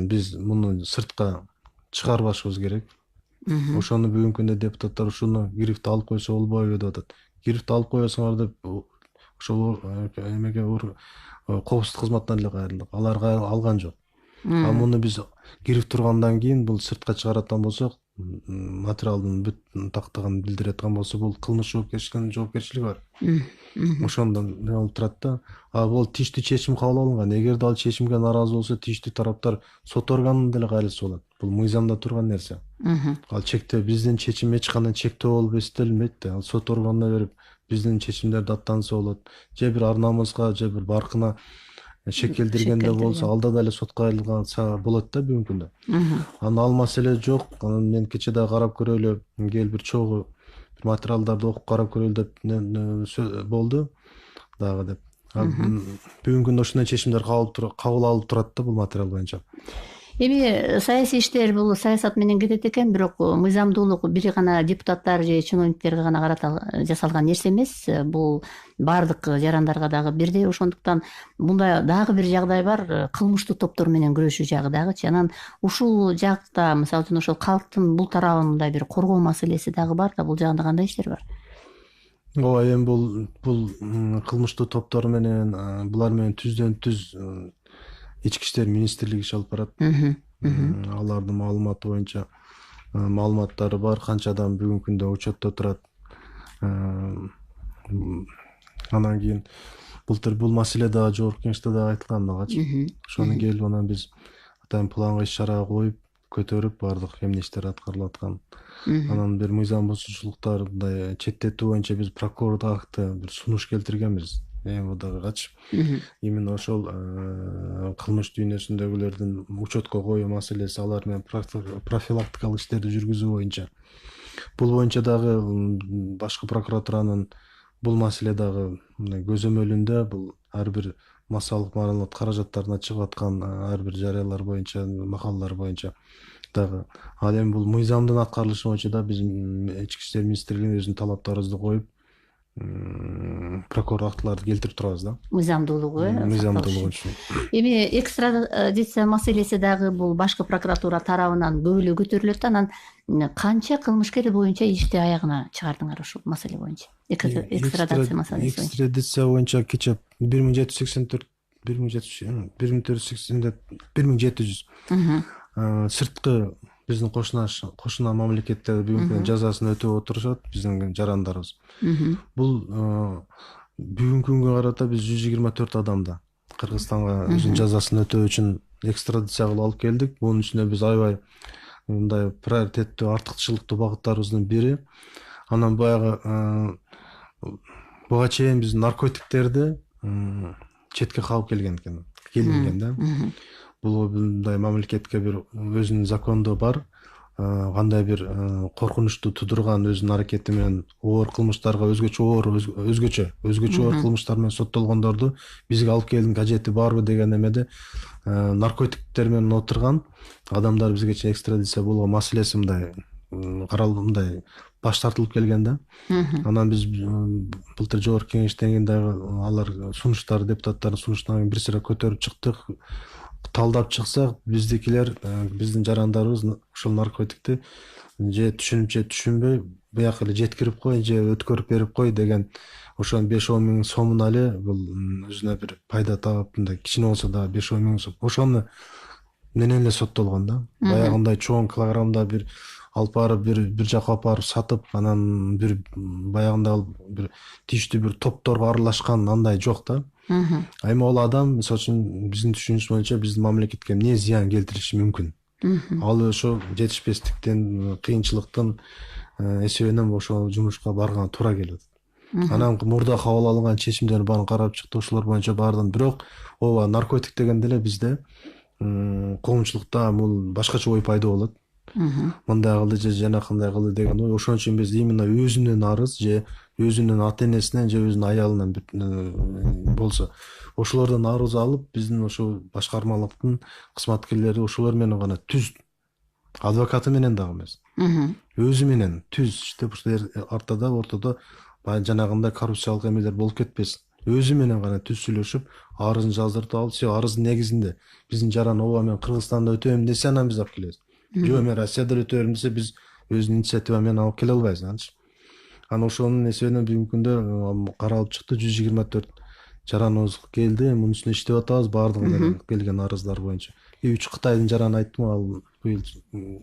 биз муну сыртка чыгарбашыбыз керек. Ошону бүгүнкү күндө депутаттар ушуну грифти алып койсо болбойбу деп атат. Грифти алып коесуңар деп ошол эмеге коопсуздук кызматынан эле кайрылдык. Аларга алган жок. А муну биз кирип тургандан кийин бул сыртка чыгарatan болсок, материалдын бүт тактыгын билдире турган болсо, бул кылмыш жоопкерчилиги бар. Ошондон болуп турат да. А бул тийиштүү чечим кабыл алынган. Эгерде ал чечимге нааразы болсо, тийиштүү тараптар сот органына деле кайрылса болот. Бул мыйзамда турган нерсе. Ал чектөө биздин чечим эч кандай чектөө болуп эстелинбейт да. Ал сот органына берип биздин чечимдерди аттанса болот. Же бир ар намыска, же бир баркына шекелдиргенде болсо, алда да эле сотко кайрылганса болот да бүгүнкү күндө. Анан ал маселе жок. Анан мен кече да карап көрөлү, кел бир чогуу бир материалдарды окуп карап көрөлү деп болду дагы деп. Бүгүнкү күндө ушундай чечимдер кабыл алып турат да бул материал боюнча. Эми саясий иштер бул саясат менен кетет экен, бирок мыйзамдуулук бир гана депутаттар же чиновниктерге гана карата жасалган нерсе эмес. Бул баардык жарандарга дагы бирдей. Ошондуктан мында дагы бир жагдай бар, кылмыштуу топтор менен күрөшүү жагы дагычы. Анан ушул жакта, мисалы үчүн ошол калктын бул тарабын мындай бир коргоо маселеси дагы бар да. Бул жагында кандай иштер бар? Ооба, эми бул кылмыштуу топтор менен булар менен түздөн түз Ички иштер министрлиги иш алып барат. Алардын маалыматы боюнча маалыматтары бар, канча адам бүгүнкү күндө учетто турат. Анан кийин бул маселе дагы жогорку кеңеште дагы айтылган дагычы. Ошону келип анан биз атайын планга иш-чара коюп, көтөрүп баардык эмне иштер аткарылып аткан. Анан бир мыйзам бузуучулуктар мындай четтетүү боюнча биз прокурордо бир сунуш келтиргенбиз. МВДгачы. Именно ошол кылмыш дүйнөсүндөгүлөрдүн учетко коюу маселеси, алар менен профилактикалык иштерди жүргүзүү боюнча. Бул боюнча дагы башкы прокуратуранын бул маселе дагы көзөмөлүндө, бул ар бир массалык маалымат каражаттарына чыгып аткан ар бир жарыялар боюнча, макалалар боюнча дагы. Ал эми бул мыйзамдын аткарылышы боюнча да биз Ички иштер министрлигине өзүнүн талаптарыбызды коюп, прокурор актыларды келтирип турабыз да. Мыйзамдуулугу, мыйзамдуулугу үчүн. Эми экстрадиция маселеси дагы бул башкы прокуратура тарабынан көп эле көтөрүлөт. Анан канча кылмышкер боюнча ишти аягына чыгардыңар ушул маселе боюнча? Экстрадиция маселеси боюнча. Экстрадиция боюнча кече 1784 1700 сырткы биздин кошуна мамлекеттер бүгүнкү жазасын өтөп отурушат, биздин жарандарыбыз. Бул бүгүнкү күнгө карата биз 124 адамды Кыргызстанга өзүнүн жазасын өтөө үчүн экстрадиция кылып алып келдик. Бунун ичинде биз аябай мындай приоритеттүү, артыкчылыктуу багыттарыбыздын бири. Анан буга чейин биз наркотиктерди четке кагып келинген да. Бул мындай мамлекетке бир өзүнүн закондо бар, кандай бир коркунучту тудурган өзүнүн аракети менен оор кылмыштарга өзгөчө оор кылмыштар менен соттолгондорду бизге алып келүүнүн кажети барбы деген эмеде наркотиктер менен отурган адамдар бизге чейин экстрадиция болгон маселеси мындай каралып, мындай баш тартылып келген да. Анан биз былтыр жогорку кеңештен кийин дагы алар сунуштар, депутаттардын сунуштарын бир сыйра көтөрүп чыктык. Талдап чыксак, биздикилер, биздин жарандарыбыз ушул наркотикти же түшүнүп же түшүнбөй бияка эле жеткирип кой, же өткөрүп берип кой деген ошон 5-10 миң сомун эле бул өзүнө бир пайда таап, мындай кичине болсо да 5-10 миң сом. Ошону менен эле соттолгон да. Баягындай чоң килограммда бир алып барып бир жака алып барып сатып, анан бир баягындай бир тийиштүү бир топторго аралашкан андай жок да. Эми ол адам, мисалы үчүн биздин түшүнүшүбүз боюнча биздин мамлекетке эмне зыян келтириши мүмкүн? Ал ошо жетишпестиктен, кыйынчылыктын эсебинен ошол жумушка барган туура келет. Анан мурда кабыл алынган чечимдердин баарын карап чыкты, ошолор боюнча баардыгын. Бирок ооба наркотик дегенде эле бизде коомчулукта бул башкача ой пайда болот. Мындай кылды же жанакындай кылды деген ой. Ошон үчүн биз именно өзүнүн арыз же өзүнүн ата энесинен же өзүнүн аялынан болсо ошолордон арыз алып, биздин ошо башкармалыктын кызматкерлери ошолор менен гана түз, адвокаты менен дагы эмес, өзү менен түз иштеп ортодо баягы жанагындай коррупциялык эмелер болуп кетпесин. Өзү менен гана түз сүйлөшүп, арызын жаздырып алып, арыздын негизинде биздин жаран ооба мен Кыргызстанда өтөйм десе, анан биз алып келебиз. Жок, мен Россияда өтөйм десе, биз өзүнүн инициатива менен алып келе албайбыз анчы. Анан ошонун эсебинен бүгүнкү күндө каралып чыкты, 124 жараныбыз келди. Мунун үстүнө иштеп атабыз, баардыгы келген арыздар боюнча. 3 Кытайдын жараны айттым, ал быйыл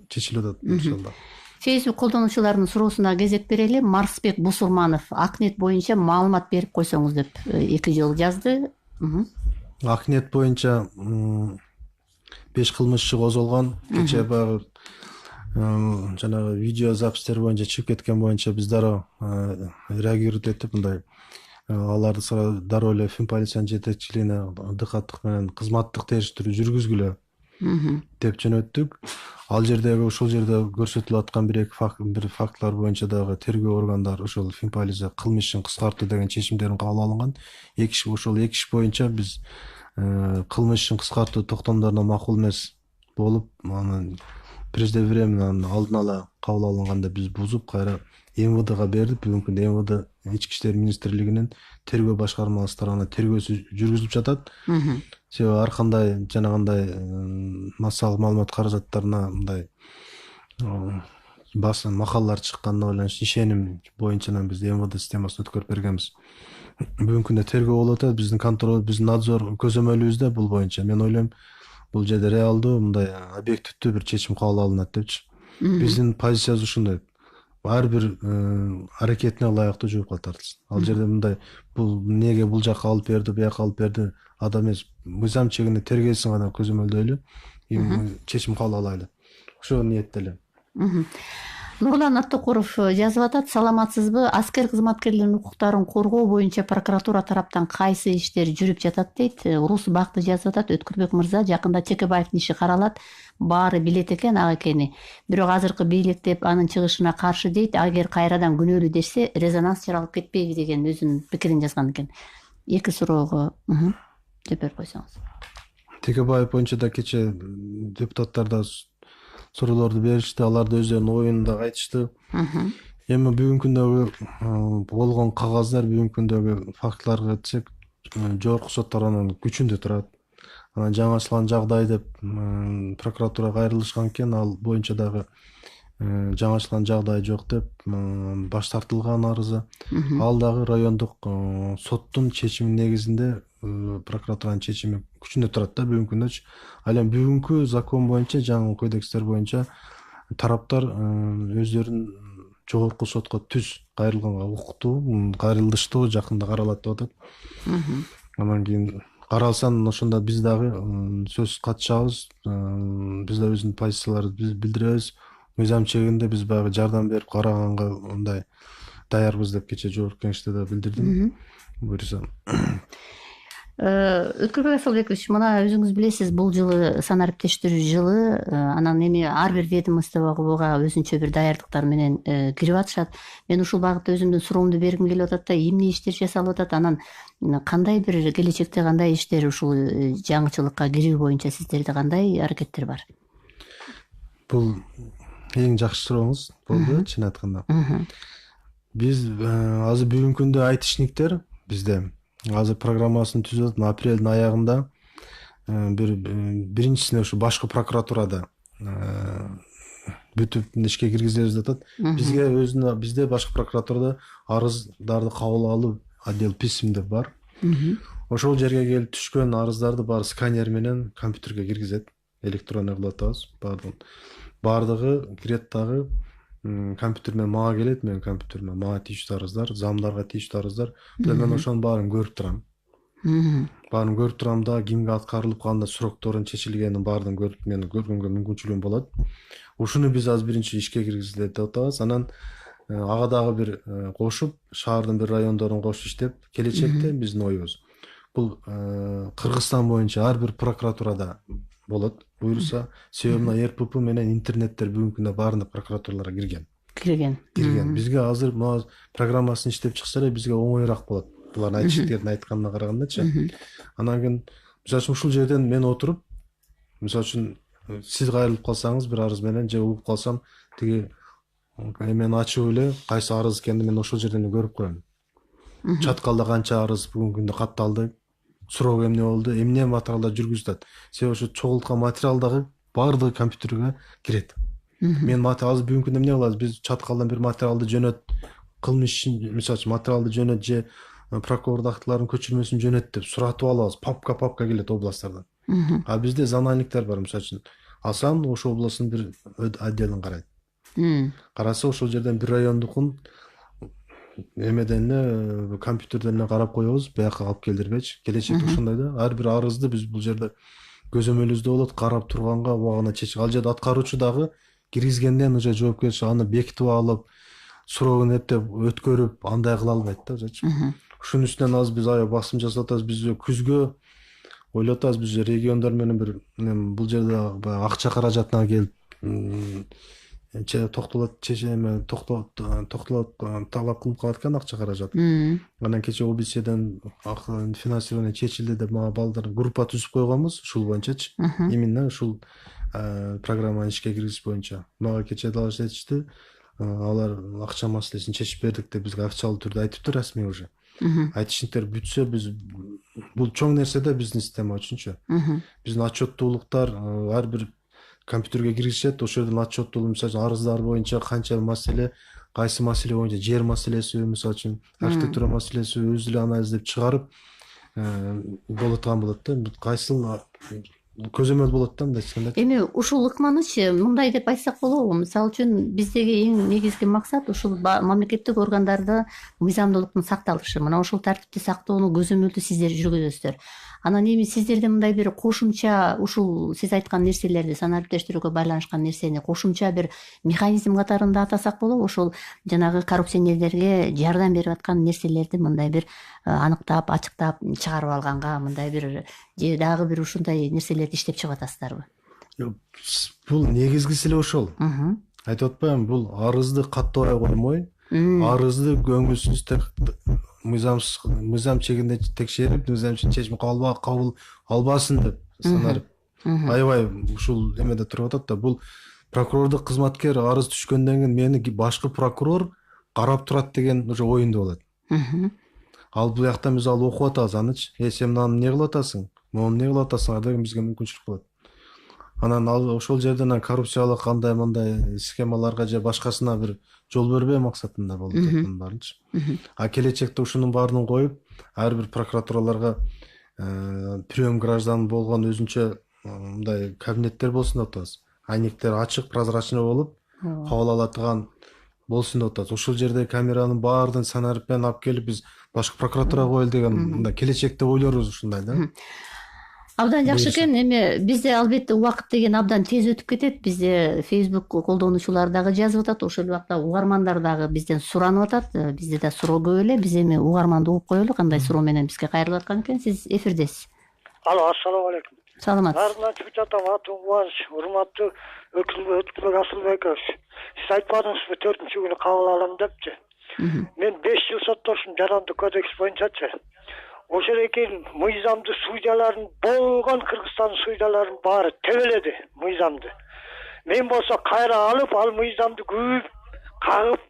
чечилип атат иншалла. Facebook колдонуучулардын суроосуна кезек берели. Марсбек Бусурманов Акнет боюнча маалымат берип койсоңуз деп 2 жолу жазды. Акнет боюнча 5 кылмышчы козголгон. Кечээ баягы жанагы видео запистер боюнча чыгып кеткен боюнча биз дароо реагировать этип, мындай аларды дароо эле Фин полициянын жетекчилигине дыкаттык менен кызматтык териштирүү жүргүзгүлө деп жөнөттүк. Ал жердеги ошол жерде көрсөтүлүп аткан бир фактылар боюнча дагы тергөө органдары ошол Фин полиция кылмыш ишин кыскартуу деген чечимдерин кабыл алынган. Ошол 2 иш боюнча биз кылмыш ишин кыскартуу токтомдоруна макул эмес болуп, анан преждевременно алдын ала кабыл алынганда биз бузуп, кайра МВДга бердик. Бүгүнкү күндө МВД Ички иштер министрлигинин тергөө башкармасы тарабынан тергөөсү жүргүзүлүп жатат. Себеби ар кандай жанагындай массалык маалымат каражаттарына мындай басым макалалар чыкканына байланыштуу ишеним боюнча биз МВД системасына өткөрүп бергенбиз. Бүгүнкү күндө тергөө болуп атат. Биздин контроль, биздин надзор көзөмөлүбүздө бул боюнча. Мен ойлойм, бул жерде реалдуу мындай объективдүү бир чечим кабыл алынат депчи. Биздин позициябыз ушундай. Ар бир аракетине ылайыктуу жоопко тартылсын. Ал жерде мындай бул неге бул жака алып берди, бияка алып берди адам эмес. Мыйзам чегинде тергөөсүн гана көзөмөлдөйлү, чечим кабыл алайлы. Ошо ниетте элем. Нурлан Аттокуров жазып атат: саламатсызбы? Аскер кызматкерлеринин укуктарын коргоо боюнча прокуратура тараптан кайсы иштер жүрүп жатат дейт. Рус Бакты жазып атат: Өткүрбек мырза, жакында Чекебаевдин иши каралат, баары билет экен ак экени. Бирок азыркы бийлик деп анын чыгышына каршы дейт. Агер кайрадан күнөөлүү десе, резонанс жаралып кетпейби деген өзүнүн пикирин жазган экен. 2 суроого деп берип койсоңуз. Чекебаев боюнча да кечээ депутаттар да суроолорду беришти, алар да өздөрүнүн оюн да айтышты. Эми бүгүнкү күндөгү болгон кагаздар, бүгүнкү күндөгү фактыларга кетсек, жогорку сот тарабынан күчүндө турат. Анан жаңы ачылган жагдай деп прокуратурага кайрылышкан экен, ал боюнча дагы жаңы ачылган жагдай жок деп баш тартылган арызы. Ал дагы райондук соттун чечими негизинде прокуратуранын чечими күчүндө турат да бүгүнкү күндөчү. Ал эми бүгүнкү закон боюнча, жаңы кодекстер боюнча тараптар өздөрүнүн жогорку сотко түз кайрылганга укуктуу, кайрылыштуу, жакында каралат деп атат. Анан кийин каралсан, ошондо биз дагы сөз катышабыз, биз да өзүнүн позицияларыбызды билдиребиз. Мыйзам чегинде биз баягы жардам берип караганга мындай даярбыз деп кечээ жогорку кеңеште да билдирдим. Буюрса. Өткүрбек Асылбекович, мына өзүңүз билесиз, бул жылы санариптештирүү жылы, анан эми ар бир ведомствога өзүнчө бир даярдыктар менен кирип атышат. Мен ушул багытта өзүмдүн суроомду бергим келип атат да, эмне иштер жасалып атат, анан кандай бир келечекте кандай иштер, ушул жаңычылыкка кирүү боюнча сиздерде кандай аракеттер бар? Бул эң жакшы сурооңуз болду, чын айтканда. Биз азыр бүгүнкү күндө айтишниктер бизде азыр программасын түзүп, апрелдин аягында биринчисине ушу башкы прокуратурада бүтүп ишке киргизебиз деп атат. Бизде башкы прокуратурада арыздарды кабыл алуу отдел писем деп бар. Ошол жерге келип түшкөн арыздарды баары сканер менен компьютерге киргизет, электронный кылып атабыз. Баардыгы кирет дагы компьютер менен мага келет, мен компьютер менен мага тийиштүү арыздар, замдарга тийиштүү арыздар. Мен ошонун баарын көрүп турам. Баарын көрүп турам да, кимге аткарылып кандай срокторун чечилгенин баарын көрүп мен көргөнгө мүмкүнчүлүгүм болот. Ушуну биз азыр биринчи ишке киргизели деп атабыз. Анан ага дагы бир кошуп, шаардын бир райондорун кошуп иштеп, келечекте биздин оюбуз. Бул Кыргызстан боюнча ар бир прокуратурада болот. Буюрса, себеби мына РПП менен интернеттер бүгүнкү күндө баардык прокуратураларга кирген. Бизге азыр мына программасын иштеп чыкса эле бизге оңоюраак болот. Булардын айтыштердин айтканына карагандачы. Анан кийин мисалы үчүн ушул жерден мен отуруп, мисалы үчүн сиз кайрылып калсаңыз бир арыз менен же угуп калсам, тиги эмени ачып эле кайсы арыз экенин мен ошол жерден көрүп коем. Чаткалда канча арыз бүгүнкү күндө катталды, суроо эмне болду, эмне материалдар жүргүзүлөт. Себеби ошо чогулткан материал дагы баардыгы компьютерге кирет. Мен азыр бүгүнкү күндө эмне кылабыз? Биз чаткалдан бир материалды жөнөт, кылмыш ишин мисалы үчүн материалды жөнөт же прокурор актыларын көчүрмөсүн жөнөт деп суратып алабыз. Папка келет областтардан. А бизде зоналиктер бар, мисалы үчүн. Алсам ошол областын бир отделин карайт. Караса ошол жерден бир райондукун эмеден эле компьютерден эле карап коебуз, бияка алып келдирбечи. Келечекте ушундай да. Ар бир арызды биз бул жерде көзөмөлүбүздө болот, карап турганга убагына чечип. Ал жерде аткаруучу дагы киргизгенден уже жоопкерчилик аны бекитип алып, суроогун эптеп өткөрүп, андай кыла албайт да өзүчү. Ушунун үстүнөн азыр биз аябай басым жасап атабыз. Биз күзгө ойлоп атабыз, биз региондор менен бир бул жерде акча каражатына келип токтолот талап кылып калат экен акча каражат. Анан кече ОБСден финансирование чечилди деп мага балдар группа түзүп койгонбуз ушул боюнчачы. Именно ушул программаны ишке киргизиш боюнча. Мага кече далыш этишти. Алар акча маселесин чечип бердик деп бизге официалдуу түрдө айтыптыр, расмий уже. Айтышыңтер бүтсө биз бул чоң нерсе да биздин система үчүнчү. Биздин отчеттуулуктар ар бир компьютерге киргизишет, ошол жерден отчеттуулук мисалы арыздар боюнча канча маселе, кайсы маселе боюнча жер маселеси, мисалы үчүн архитектура маселеси өзү эле анализдеп чыгарып болот да. Кайсыл көзөмөл болот да мындай айтканда. Эми ушул ыкманычы мындай деп айтсак болобу? Мисалы үчүн биздеги эң негизги максат ушул мамлекеттик органдарда мыйзамдуулуктун сакталышы. Мына ушул тартипти сактоону көзөмөлдү сиздер жүргүзөсүздөр. Анан эми сиздерде мындай бир кошумча ушул сиз айткан нерселерди санариптештирүүгө байланышкан нерсени кошумча бир механизм катарында атасак болобу? Ошол жанагы коррупционерлерге жардам берип аткан нерселерди мындай бир аныктап, ачыктап чыгарып алганга мындай бир же дагы бир ушундай нерселерди иштеп чыгып атасыздарбы? Бул негизгиси эле ошол. Айтып атпаймынбы, бул арызды каттабай коймой, арызды көңүлсүз мыйзам чегинде текшерип, мыйзам чечим кабыл албасын деп санарып. Аябай ушул эмеде туруп атат да. Бул прокурордук кызматкер арыз түшкөндөн кийин мени башкы прокурор карап турат деген уже оюнда болот. Ал бул жакта биз ал окуп атабыз анычы. Сен мынаны эмне кылып атасың? Муну эмне кылып атасың деген бизге мүмкүнчүлүк болот. Анан ал ошол жерден коррупциялык кандай мындай схемаларга же башкасына бир жол бербөө максатында болуп жаткан баарынчы. А келечекте ушунун баарын коюп, ар бир прокуратураларга прием граждан болгон өзүнчө мындай кабинеттер болсун деп атабыз. Айнектер ачык, прозрачный болуп, кабыл алатыган болсун деп атабыз. Ошол жерде камеранын баардыгын санарип менен алып келип биз башкы прокуратурага коелу деген мындай келечекте ойлорубуз ушундай да. Абдан жакшы экен. Эми бизде албетте убакыт деген абдан тез өтүп кетет. Бизде Facebook колдонуучулар дагы жазып атат, ошол убакта угармандар дагы бизден суранып атат. Бизде да суроо көп эле. Биз эми угарманды угуп коелу, кандай суроо менен бизге кайрылып аткан экен. Сиз эфирдесиз. Алло, ассаламу алейкум. Саламатсыз. Нарынан чыгып жатам, атым Кубаныч, урматтуу Өкүлбек Асылбекович. Сиз айтпадыңызбы 4-күнү кабыл алам депчи. Мен 5 жыл соттошум жарандык кодекс боюнчачы. Ошол экен мыйзамды судьяларын болгон Кыргызстандын судьяларын баары тебеледи мыйзамды. Мен болсо кайра алып, ал мыйзамды күйүп, кагып,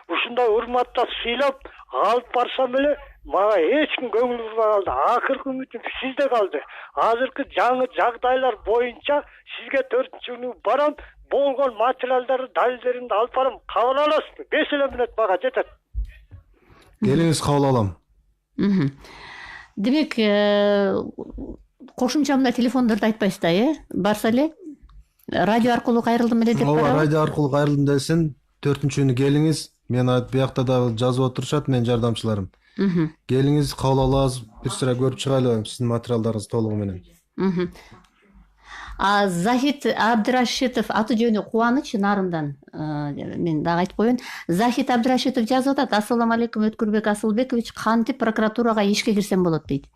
ушундай урматтап сыйлап алып барсам эле мага эч ким көңүл бурбай калды. Акыркы үмүтүм сизде калды. Азыркы жаңы жагдайлар боюнча сизге 4-күнү барам, болгон материалдарды, далилдеримди алып барам. Кабыл аласызбы? 5 мүнөт мага жетет. Келиңиз, кабыл алам. Демек, кошумча мындай телефондорду айтпайсыз да, барса эле радио аркылуу кайрылдым эле деп барабы? Ооба, радио аркылуу кайрылдым десин, 4-күнү келиңиз. Мен биякта да жазып отурушат менин жардамчыларым. Келиңиз, кабыл алабыз, бир sıra көрүп чыгайлы сиздин материалдарыңызды толугу менен. Захит Абдрашитов аты жөнү Кубаныч Нарымдан. Мен дагы айтып коеюн. Захит Абдрашитов жазып атат: Ассаламу алейкум Өткүрбек Асылбекович, кантип прокуратурага ишке кирсем болот дейт.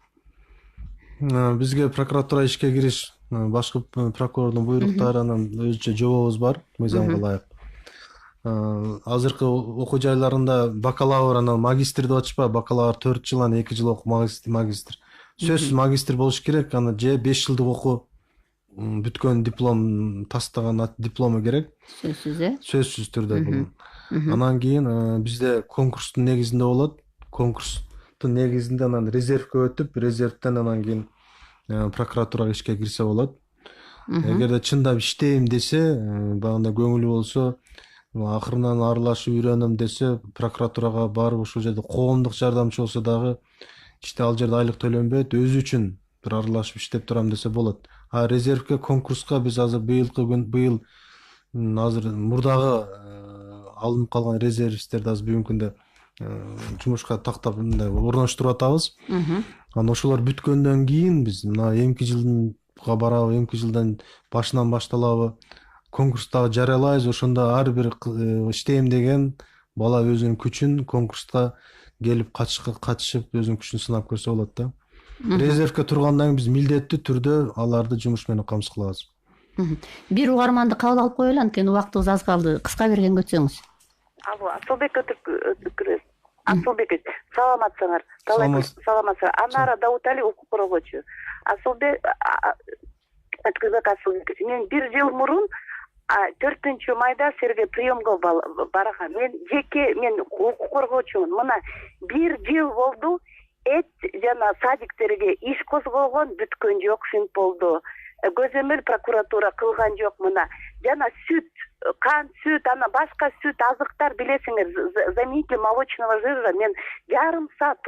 Бизге прокуратура ишке кириш башкы прокурордун буйруктары, анан өзүнчө жобобуз бар, мыйзамга ылайык. Азыркы окуу жайларында бакалавр, анан магистр деп атышпайбы, бакалавр 4 жыл, анан 2 жыл окуп магистр. Сөзсүз магистр болуш керек, аны же 5 жылдык окуу бүткөн диплом, тастаган диплому керек. Сөзсүз түрдө бул. Анан кийин бизде конкурстун негизинде болот. Конкурстун негизинде анан резервге өтүп, резервден анан кийин прокуратурага ишке кирсе болот. Эгерде чындап иштейм десе, багында көңүлү болсо, акырынан аралашып үйрөнөм десе, прокуратурага барып ушул жерде коомдук жардамчы болсо дагы ал жерде айлык төлөнбөйт, өзү үчүн бир аралашып иштеп турам десе болот. А резервге, конкурска биз азыр быйыл азыр мурдагы алынып калган резервисттерди азыр бүгүнкү күндө жумушка тактап орноштуруп атабыз. Анан ошолор бүткөндөн кийин биз мына эмки жылга барабы, эмки жылдан башынан башталабы конкурстагы жарыялайбыз. Ошондо ар бир иштейм деген бала өзүнүн күчүн конкурска келип катышып өзүнүн күчүн сынап көрсө болот да. Резервге тургандан кийин биз милдеттүү түрдө аларды жумуш менен камсыз кылабыз. Бир угарманды кабыл алып коелу, анткени убактыбыз аз калды. Кыска бергенге өтсөңүз. Асылбек Асылбек, саламатсыңар. Саламатсыңар. Анара Даутали укук коргоочу. Асылбек Өткүрбек Асылбек. Мен 1 жыл мурун 4-майда силерге приемго баргам. Мен укук коргоочумун. Мына 1 жыл болду. Жана садиктерге иш козголгон, бүткөн жок, Финполдо. Көзөмөл прокуратура кылган жок. Мына жана сүт, кан сүт, ана башка сүт, азыктар билесиңер, заменитель молочного жира мен жарым саат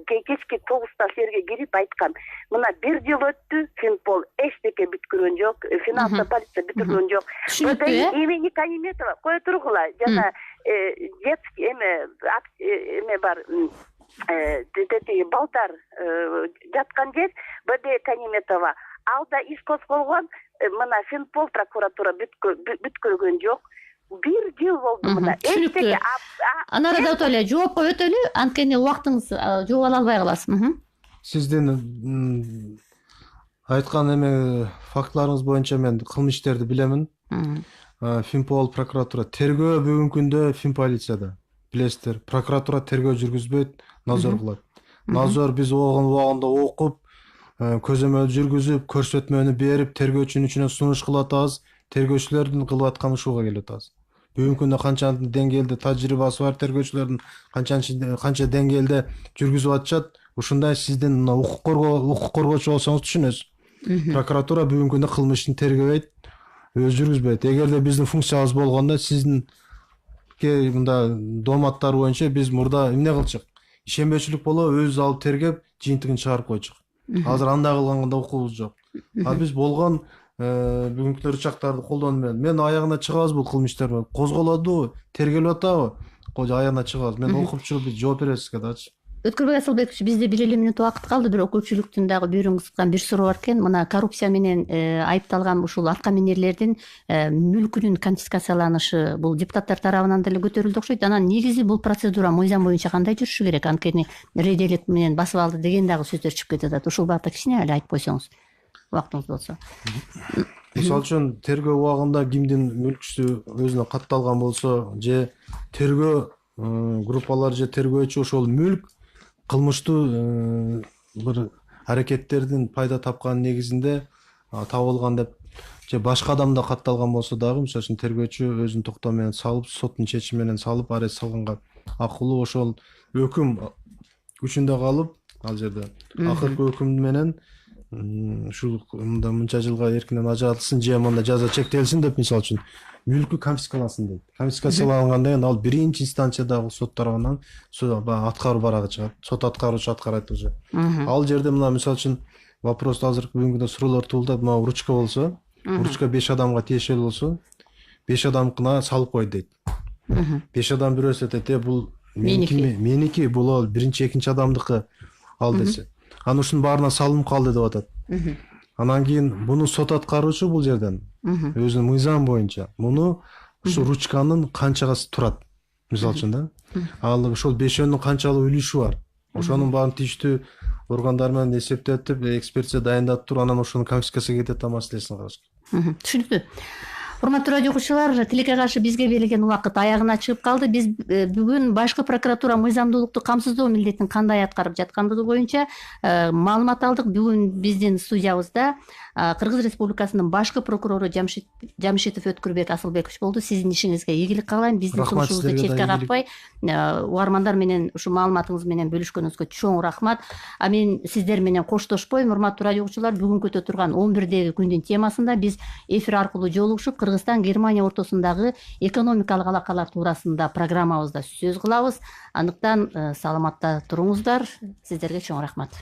кечки 9-та силерге кирип айткам. Мына 1 жыл өттү, Финпол эчтеке бүткөргөн жок, финансовый полиция бүтүргөн жок. Эмени Каниметова кое тургула, жана детский бар балдар жаткан жер БД Каниметова. Алда иш козголгон, мына Финпол прокуратура бүткөргөн жок. 1 жыл болду мына. Анара Даутали, жоопко өтөлү, анткени убактыңыз жооп ала албай каласыз. Сиздин айткан фактларыңыз боюнча мен кылмыш иштерди билемин. Финпол прокуратура тергөө бүгүнкү күндө Финполицияда. Билесиздер, прокуратура тергөө жүргүзбөйт, назор кылат. Назор биз убагында окуп, көзөмөл жүргүзүп, көрсөтмөнү берип, тергөөчүнүн ичине сунуш кылып атабыз, тергөөчүлөрдүн кылып аткан ушуга келип атабыз. Бүгүнкү күндө канча деңгээлде тажрыйбасы бар тергөөчүлөрдүн канча деңгээлде жүргүзүп атышат, ушундай сиздин укук коргоочу болсоңуз түшүнөсүз. Прокуратура бүгүнкү күндө кылмыштын тергөбөйт, өз жүргүзбөйт. Эгерде биздин функциябыз болгондо сиздин мында дооматтар боюнча биз мурда эмне кылчык? Ишенбөөчүлүк болуп, өзү алып тергеп, жыйынтыгын чыгарып койчук. Азыр андай кылганда укугубуз жок. Биз болгон бүгүнкү ычактарды колдонуп мен аягына чыгабыз, бул кылмыштар козголодубу, тергелип атабы? Аягына чыгабыз. Мен окупчу, биз жооп беребиз сизге дачы. Өткүрбек Асылбекович, бизде 1 мүнөт убакыт калды, бирок көпчүлүктүн дагы бүйрүңүз кыскан бир суроо бар экен. Мына коррупция менен айыпталган ушул аткаминерлердин мүлкүнүн конфискацияланышы бул депутаттар тарабынан деле көтөрүлдү окшойт. Анан негизи бул процедура мыйзам боюнча кандай жүрүшү керек? Анткени рейдерлик менен басып алды деген дагы сөздөр чыгып кетип атат. Ушул багытта кичине эле айтып койсоңуз, убактыңыз болсо. Мисалы үчүн тергөө убагында кимдин мүлкүсү өзүнө катталган болсо, же тергөө группалар же тергөөчү ошол мүлк кылмыштуу бир аракеттердин пайда тапкан негизинде табылган деп же башка адамда катталган болсо дагы, мисалы үчүн тергөөчү өзүнүн токтоо менен салып, соттун чечими менен салып, арест салганга акылуу ошол өкүм күчүндө калып, ал жерде акыркы өкүм менен ушул мынча жылга эркинен ажыратылсын же мында жаза чектелсин деп, мисалы үчүн мүлкү конфискалансын дейт. Конфискациялангандан кийин ал биринчи инстанциядагы сот тарабынан аткаруу барагы чыгат. Сот аткаруучу аткарат уже. Ал жерде мына мисалы үчүн вопрос азыркы бүгүнкү күндө суроолор туулдап, мына ручка болсо, ручка 5 адамга тиешелүү болсо, 5 адамдыкына салып кой дейт. 5 адам бирөөсү айтат, бул меники бул ал биринчи экинчи адамдыкы ал десе. Анан ушунун баарына салынып калды деп атат. Анан кийин буну сот аткаруучу бул жерден өзүнүн мыйзам боюнча муну ушу ручканын канчагасы турат. Мисалы үчүн да. Ал ошол бешөөнүн канчалык үлүшү бар. Ошонун баарын тийиштүү органдар менен эсептетип, экспертиза дайындап туруп, анан ошону конфискацияга кетет маселесин караш керек. Түшүнүктүү. Урматтуу радио окуучулар, тилекке каршы бизге берилген убакыт аягына чыгып калды. Биз бүгүн башкы прокуратура мыйзамдуулукту камсыздоо милдетин кандай аткарып жаткандыгы боюнча маалымат алдык. Бүгүн биздин студиябызда Кыргыз Республикасынын башкы прокурору Жамшитов Өткүрбек Асылбекович болду. Сиздин ишиңизге ийгилик каалайм. Биздин сунушубузду четке какпай, угармандар менен ушу маалыматыңыз менен бөлүшкөнүңүзгө чоң рахмат. А мен сиздер менен коштошпойм, урматтуу радио окуучулар. Бүгүнкү өтө турган 11-деги күндүн темасында биз эфир аркылуу жолугушуп, Кыргызстан Германия ортосундагы экономикалык алакалар туурасында программабызда сөз кылабыз. Андыктан саламатта туруңуздар. Сиздерге чоң рахмат.